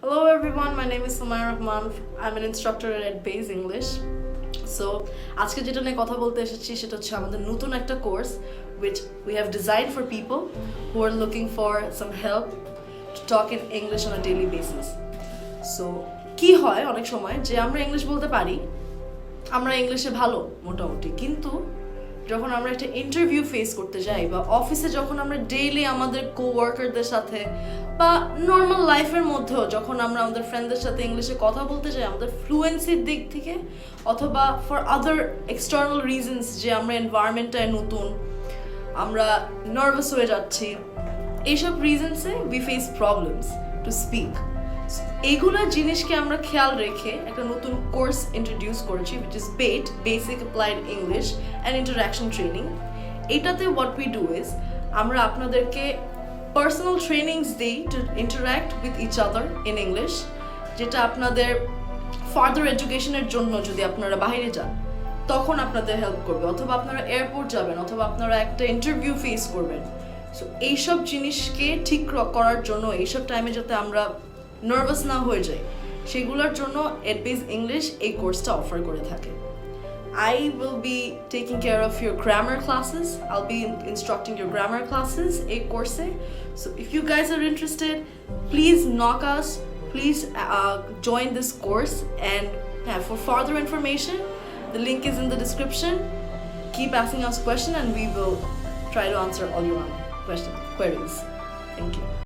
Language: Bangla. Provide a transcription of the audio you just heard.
Hello everyone, my name is Sumaya Rahman. I'm an instructor at BAEIT English. So, আজকে যেটা নিয়ে কথা বলতে এসেছি সেটা হচ্ছে আমাদের নতুন একটা course which we have designed for people who are looking for some help to talk in English on a daily basis. So, কি হয় অনেক সময় যে আমরা ইংলিশ বলতে পারি, আমরা ইংলিশে ভালো মোটামুটি, কিন্তু যখন আমরা একটা ইন্টারভিউ ফেস করতে যাই বা অফিসে যখন আমরা ডেইলি আমাদের কোওয়ার্কারদের সাথে বা নর্মাল লাইফের মধ্যেও যখন আমরা আমাদের ফ্রেন্ডদের সাথে ইংলিশে কথা বলতে যাই, আমাদের ফ্লুয়েন্সির দিক থেকে অথবা ফর আদার এক্সটার্নাল রিজনস যে আমরা এনভায়রনমেন্টটায় নতুন, আমরা নার্ভাস হয়ে যাচ্ছি, এইসব রিজনসে we face problems to speak. এইগুলো জিনিসকে আমরা খেয়াল রেখে একটা নতুন কোর্স ইন্ট্রোডিউস করেছি which is BAEIT, Basic Applied English and Interaction Training. এটাতে what we do is আমরা আপনাদেরকে পার্সোনাল ট্রেনিংস দিই to interact with each other in English, যেটা আপনাদের ফার্দার এডুকেশনের জন্য যদি আপনারা বাইরে যান তখন আপনাদের হেল্প করবে, অথবা আপনারা এয়ারপোর্ট যাবেন, অথবা আপনারা একটা ইন্টারভিউ ফেস করবেন। সো এইসব জিনিসকে ঠিক করার জন্য, এইসব টাইমে যাতে আমরা নার্ভাস না হয়ে যাই, সেগুলোর জন্য BAEIT ইংলিশ এই কোর্সটা অফার করে থাকে। I will be taking care of your grammar classes. I'll be instructing your grammar classes a course. So if you guys are interested, please knock us, please join this course, and for further information the link is in the description. Keep asking us questions and we will try to answer all your queries. Thank you.